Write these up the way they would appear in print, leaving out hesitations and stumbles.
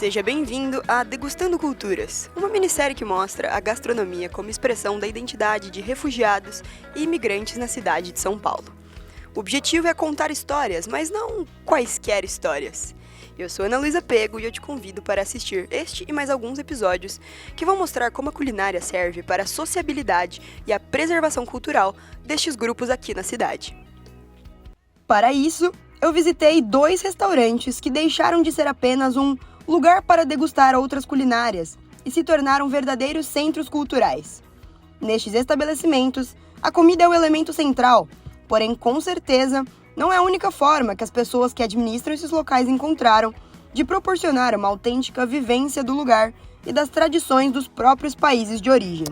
Seja bem-vindo a Degustando Culturas, uma minissérie que mostra a gastronomia como expressão da identidade de refugiados e imigrantes na cidade de São Paulo. O objetivo é contar histórias, mas não quaisquer histórias. Eu sou Ana Luísa Pego e eu te convido para assistir este e mais alguns episódios que vão mostrar como a culinária serve para a sociabilidade e a preservação cultural destes grupos aqui na cidade. Para isso, eu visitei 2 restaurantes que deixaram de ser apenas um lugar para degustar outras culinárias e se tornaram verdadeiros centros culturais. Nestes estabelecimentos, a comida é o elemento central, porém, com certeza, não é a única forma que as pessoas que administram esses locais encontraram de proporcionar uma autêntica vivência do lugar e das tradições dos próprios países de origem.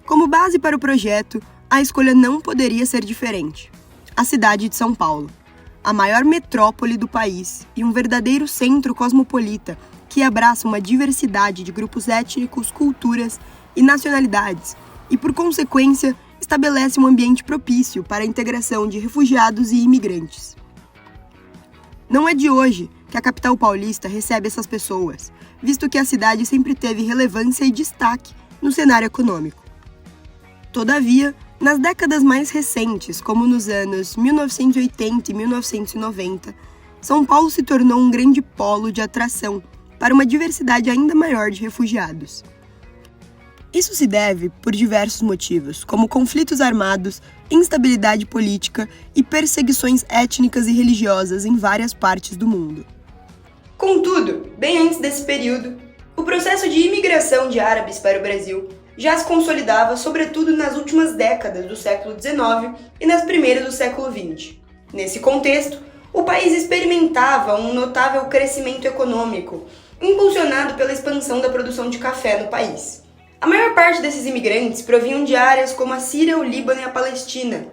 Como base para o projeto, a escolha não poderia ser diferente. A cidade de São Paulo, a maior metrópole do país e um verdadeiro centro cosmopolita que abraça uma diversidade de grupos étnicos, culturas e nacionalidades e, por consequência, estabelece um ambiente propício para a integração de refugiados e imigrantes. Não é de hoje que a capital paulista recebe essas pessoas, visto que a cidade sempre teve relevância e destaque no cenário econômico. Todavia, nas décadas mais recentes, como nos anos 1980 e 1990, São Paulo se tornou um grande polo de atração para uma diversidade ainda maior de refugiados. Isso se deve por diversos motivos, como conflitos armados, instabilidade política e perseguições étnicas e religiosas em várias partes do mundo. Contudo, bem antes desse período, o processo de imigração de árabes para o Brasil já se consolidava sobretudo nas últimas décadas do século XIX e nas primeiras do século XX. Nesse contexto, o país experimentava um notável crescimento econômico, impulsionado pela expansão da produção de café no país. A maior parte desses imigrantes provinham de áreas como a Síria, o Líbano e a Palestina,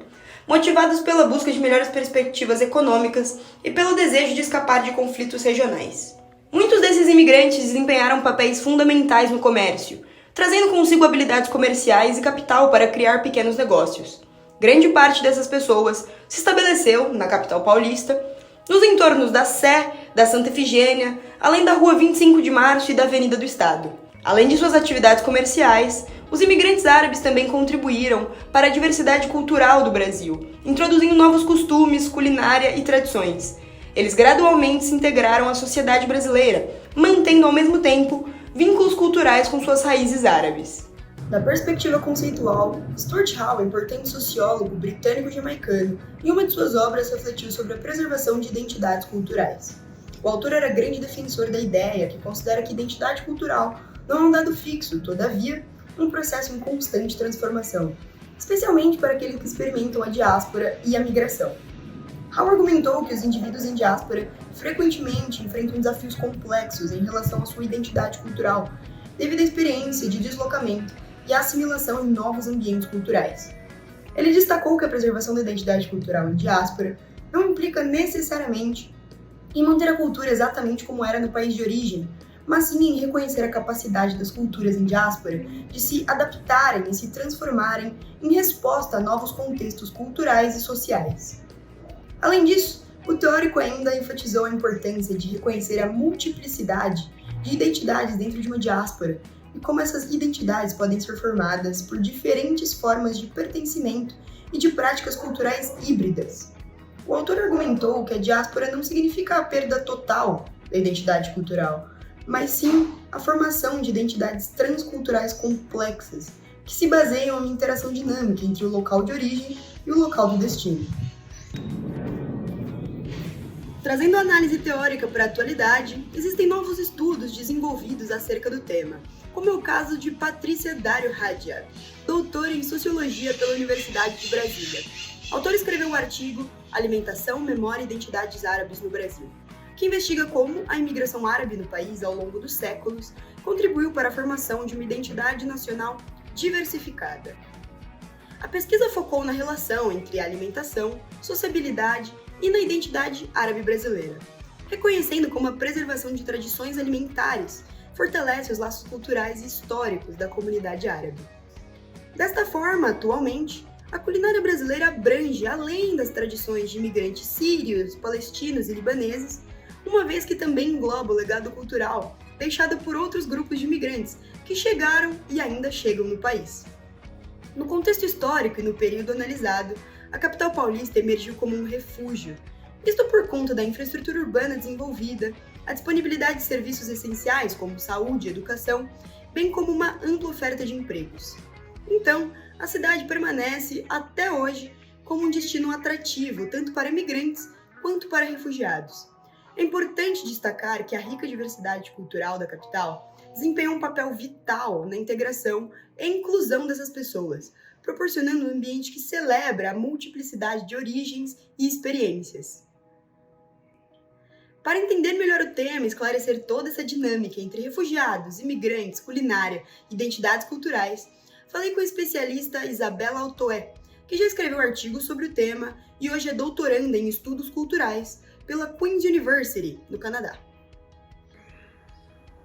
motivados pela busca de melhores perspectivas econômicas e pelo desejo de escapar de conflitos regionais. Muitos desses imigrantes desempenharam papéis fundamentais no comércio, trazendo consigo habilidades comerciais e capital para criar pequenos negócios. Grande parte dessas pessoas se estabeleceu, na capital paulista, nos entornos da Sé, da Santa Efigênia, além da Rua 25 de Março e da Avenida do Estado. Além de suas atividades comerciais, os imigrantes árabes também contribuíram para a diversidade cultural do Brasil, introduzindo novos costumes, culinária e tradições. Eles gradualmente se integraram à sociedade brasileira, mantendo ao mesmo tempo vínculos culturais com suas raízes árabes. Da perspectiva conceitual, Stuart Hall, importante sociólogo britânico-jamaicano, em uma de suas obras refletiu sobre a preservação de identidades culturais. O autor era grande defensor da ideia que considera que identidade cultural não é um dado fixo, todavia, um processo em constante transformação, especialmente para aqueles que experimentam a diáspora e a migração. Hall argumentou que os indivíduos em diáspora frequentemente enfrentam desafios complexos em relação à sua identidade cultural, devido à experiência de deslocamento e à assimilação em novos ambientes culturais. Ele destacou que a preservação da identidade cultural em diáspora não implica necessariamente em manter a cultura exatamente como era no país de origem, mas sim em reconhecer a capacidade das culturas em diáspora de se adaptarem e se transformarem em resposta a novos contextos culturais e sociais. Além disso, o teórico ainda enfatizou a importância de reconhecer a multiplicidade de identidades dentro de uma diáspora e como essas identidades podem ser formadas por diferentes formas de pertencimento e de práticas culturais híbridas. O autor argumentou que a diáspora não significa a perda total da identidade cultural, mas sim a formação de identidades transculturais complexas, que se baseiam em interação dinâmica entre o local de origem e o local do destino. Trazendo a análise teórica para a atualidade, existem novos estudos desenvolvidos acerca do tema, como é o caso de Patrícia Dario Hadjar, doutora em Sociologia pela Universidade de Brasília. A autora escreveu o artigo Alimentação, Memória e Identidades Árabes no Brasil, que investiga como a imigração árabe no país ao longo dos séculos contribuiu para a formação de uma identidade nacional diversificada. A pesquisa focou na relação entre a alimentação, sociabilidade e na identidade árabe brasileira, reconhecendo como a preservação de tradições alimentares fortalece os laços culturais e históricos da comunidade árabe. Desta forma, atualmente, a culinária brasileira abrange, além das tradições de imigrantes sírios, palestinos e libaneses, uma vez que também engloba o legado cultural deixado por outros grupos de imigrantes que chegaram e ainda chegam no país. No contexto histórico e no período analisado, a capital paulista emergiu como um refúgio, isto por conta da infraestrutura urbana desenvolvida, a disponibilidade de serviços essenciais como saúde e educação, bem como uma ampla oferta de empregos. Então, a cidade permanece, até hoje, como um destino atrativo tanto para imigrantes quanto para refugiados. É importante destacar que a rica diversidade cultural da capital desempenha um papel vital na integração e inclusão dessas pessoas, proporcionando um ambiente que celebra a multiplicidade de origens e experiências. Para entender melhor o tema e esclarecer toda essa dinâmica entre refugiados, imigrantes, culinária e identidades culturais, falei com a especialista Isabela Altoé, que já escreveu artigos sobre o tema e hoje é doutoranda em estudos culturais pela Queen's University, no Canadá.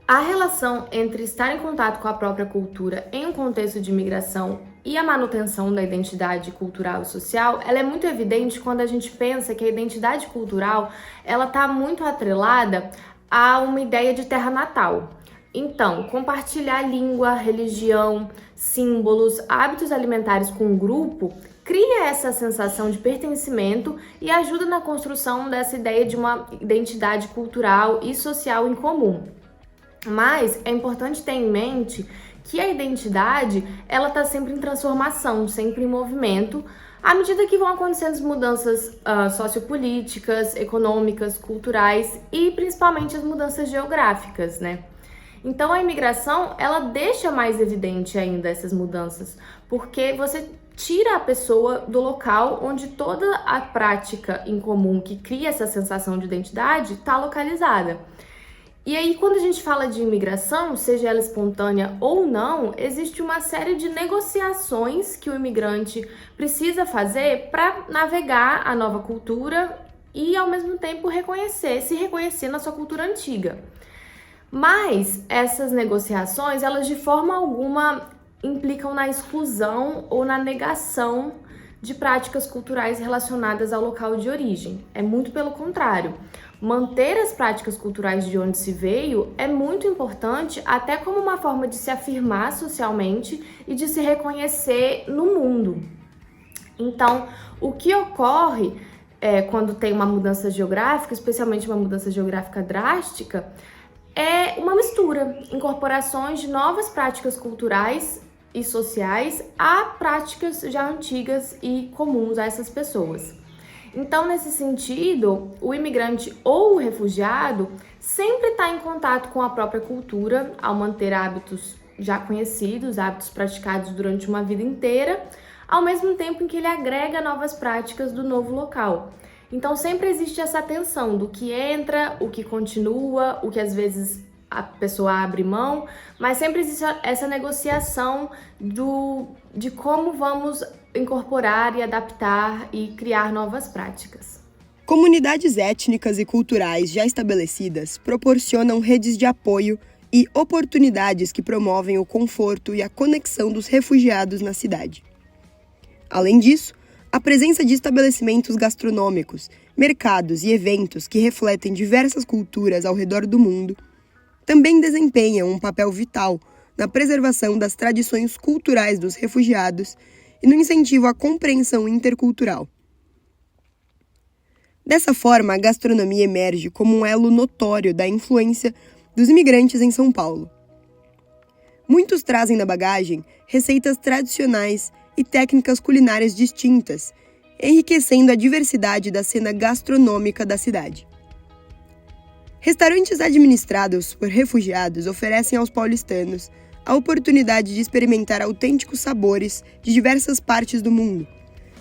A relação entre estar em contato com a própria cultura em um contexto de imigração e a manutenção da identidade cultural e social, ela é muito evidente quando a gente pensa que a identidade cultural ela está muito atrelada a uma ideia de terra natal. Então, compartilhar língua, religião, símbolos, hábitos alimentares com um grupo cria essa sensação de pertencimento e ajuda na construção dessa ideia de uma identidade cultural e social em comum. Mas é importante ter em mente que a identidade ela está sempre em transformação, sempre em movimento, à medida que vão acontecendo as mudanças sociopolíticas, econômicas, culturais e principalmente as mudanças geográficas, né? Então a imigração ela deixa mais evidente ainda essas mudanças, porque você tira a pessoa do local onde toda a prática em comum que cria essa sensação de identidade está localizada. E aí, quando a gente fala de imigração, seja ela espontânea ou não, existe uma série de negociações que o imigrante precisa fazer para navegar a nova cultura e, ao mesmo tempo, se reconhecer na sua cultura antiga. Mas essas negociações, elas de forma alguma implicam na exclusão ou na negação de práticas culturais relacionadas ao local de origem. É muito pelo contrário. Manter as práticas culturais de onde se veio é muito importante, até como uma forma de se afirmar socialmente e de se reconhecer no mundo. Então, o que ocorre quando tem uma mudança geográfica, especialmente uma mudança geográfica drástica, é uma mistura, incorporações de novas práticas culturais e sociais a práticas já antigas e comuns a essas pessoas. Então, nesse sentido, o imigrante ou o refugiado sempre está em contato com a própria cultura ao manter hábitos já conhecidos, hábitos praticados durante uma vida inteira, ao mesmo tempo em que ele agrega novas práticas do novo local. Então, sempre existe essa tensão do que entra, o que continua, o que às vezes a pessoa abre mão, mas sempre existe essa negociação de como vamos incorporar e adaptar e criar novas práticas. Comunidades étnicas e culturais já estabelecidas proporcionam redes de apoio e oportunidades que promovem o conforto e a conexão dos refugiados na cidade. Além disso, a presença de estabelecimentos gastronômicos, mercados e eventos que refletem diversas culturas ao redor do mundo também desempenham um papel vital na preservação das tradições culturais dos refugiados e no incentivo à compreensão intercultural. Dessa forma, a gastronomia emerge como um elo notório da influência dos imigrantes em São Paulo. Muitos trazem na bagagem receitas tradicionais e técnicas culinárias distintas, enriquecendo a diversidade da cena gastronômica da cidade. Restaurantes administrados por refugiados oferecem aos paulistanos a oportunidade de experimentar autênticos sabores de diversas partes do mundo,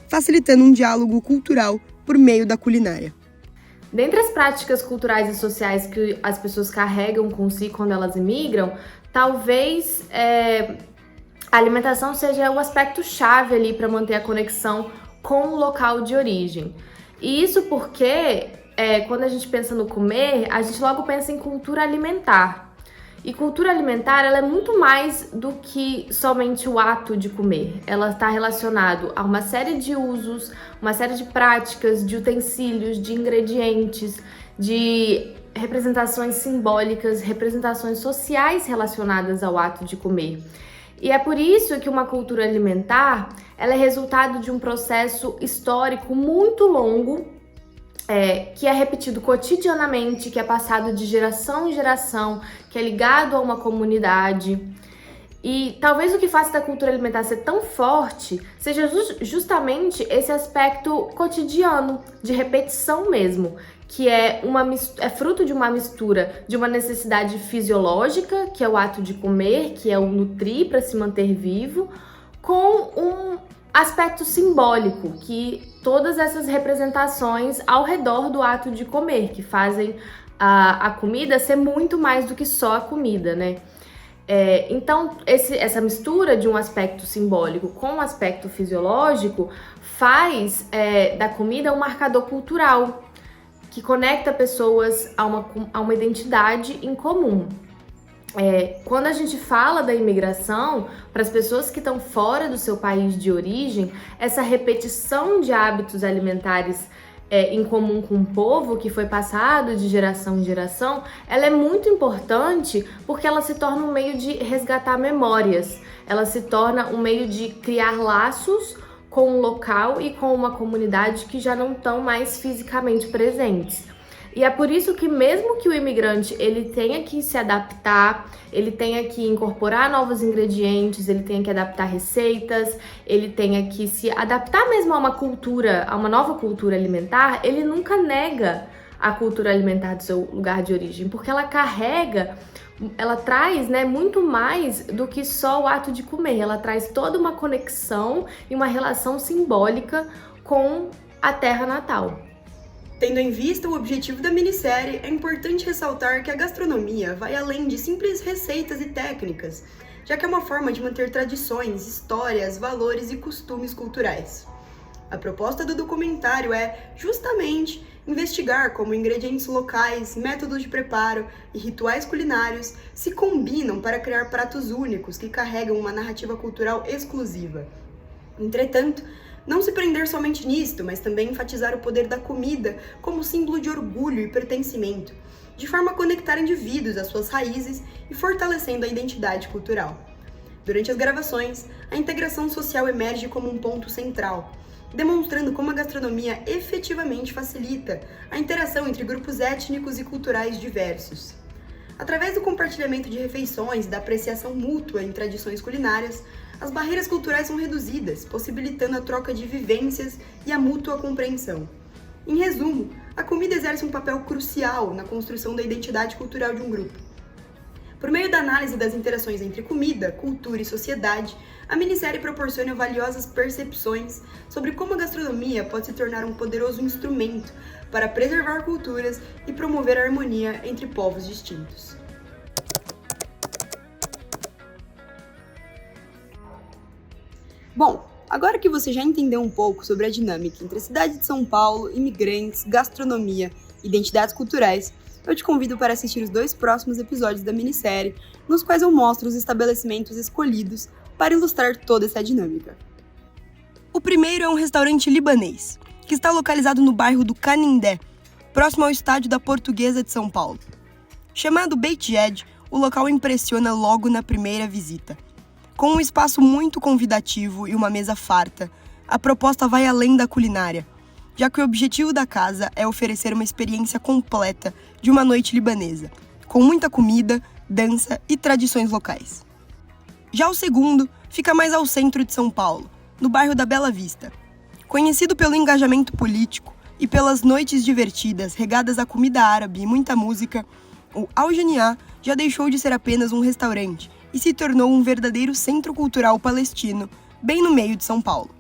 facilitando um diálogo cultural por meio da culinária. Dentre as práticas culturais e sociais que as pessoas carregam com si quando elas imigram, talvez a alimentação seja o aspecto chave ali para manter a conexão com o local de origem. E isso porque quando a gente pensa no comer, a gente logo pensa em cultura alimentar. E cultura alimentar, ela é muito mais do que somente o ato de comer. Ela está relacionado a uma série de usos, uma série de práticas, de utensílios, de ingredientes, de representações simbólicas, representações sociais relacionadas ao ato de comer. E é por isso que uma cultura alimentar, ela é resultado de um processo histórico muito longo, que é repetido cotidianamente, que é passado de geração em geração, que é ligado a uma comunidade. E talvez o que faça da cultura alimentar ser tão forte seja justamente esse aspecto cotidiano, de repetição mesmo, que é fruto de uma mistura de uma necessidade fisiológica, que é o ato de comer, que é o nutrir para se manter vivo, com um aspecto simbólico, que todas essas representações ao redor do ato de comer, que fazem a comida ser muito mais do que só a comida, né? Então, essa mistura de um aspecto simbólico com um aspecto fisiológico faz da comida um marcador cultural, que conecta pessoas a uma identidade em comum. Quando a gente fala da imigração, para as pessoas que estão fora do seu país de origem, essa repetição de hábitos alimentares em comum com o povo, que foi passado de geração em geração, ela é muito importante porque ela se torna um meio de resgatar memórias, ela se torna um meio de criar laços com um local e com uma comunidade que já não estão mais fisicamente presentes. E é por isso que mesmo que o imigrante ele tenha que se adaptar, ele tenha que incorporar novos ingredientes, ele tenha que adaptar receitas, ele tenha que se adaptar mesmo a uma cultura, a uma nova cultura alimentar, ele nunca nega a cultura alimentar do seu lugar de origem, porque ela traz, muito mais do que só o ato de comer, ela traz toda uma conexão e uma relação simbólica com a terra natal. Tendo em vista o objetivo da minissérie, é importante ressaltar que a gastronomia vai além de simples receitas e técnicas, já que é uma forma de manter tradições, histórias, valores e costumes culturais. A proposta do documentário é, justamente, investigar como ingredientes locais, métodos de preparo e rituais culinários se combinam para criar pratos únicos que carregam uma narrativa cultural exclusiva. Entretanto, não se prender somente nisto, mas também enfatizar o poder da comida como símbolo de orgulho e pertencimento, de forma a conectar indivíduos às suas raízes e fortalecendo a identidade cultural. Durante as gravações, a integração social emerge como um ponto central, demonstrando como a gastronomia efetivamente facilita a interação entre grupos étnicos e culturais diversos. Através do compartilhamento de refeições e da apreciação mútua em tradições culinárias, as barreiras culturais são reduzidas, possibilitando a troca de vivências e a mútua compreensão. Em resumo, a comida exerce um papel crucial na construção da identidade cultural de um grupo. Por meio da análise das interações entre comida, cultura e sociedade, a minissérie proporciona valiosas percepções sobre como a gastronomia pode se tornar um poderoso instrumento para preservar culturas e promover a harmonia entre povos distintos. Bom, agora que você já entendeu um pouco sobre a dinâmica entre a cidade de São Paulo, imigrantes, gastronomia e identidades culturais, eu te convido para assistir os 2 próximos episódios da minissérie, nos quais eu mostro os estabelecimentos escolhidos para ilustrar toda essa dinâmica. O primeiro é um restaurante libanês, que está localizado no bairro do Canindé, próximo ao estádio da Portuguesa de São Paulo. Chamado Beit Jed, o local impressiona logo na primeira visita. Com um espaço muito convidativo e uma mesa farta, a proposta vai além da culinária, já que o objetivo da casa é oferecer uma experiência completa de uma noite libanesa, com muita comida, dança e tradições locais. Já o segundo fica mais ao centro de São Paulo, no bairro da Bela Vista. Conhecido pelo engajamento político e pelas noites divertidas regadas a comida árabe e muita música, o Al Janiah já deixou de ser apenas um restaurante e se tornou um verdadeiro centro cultural palestino, bem no meio de São Paulo.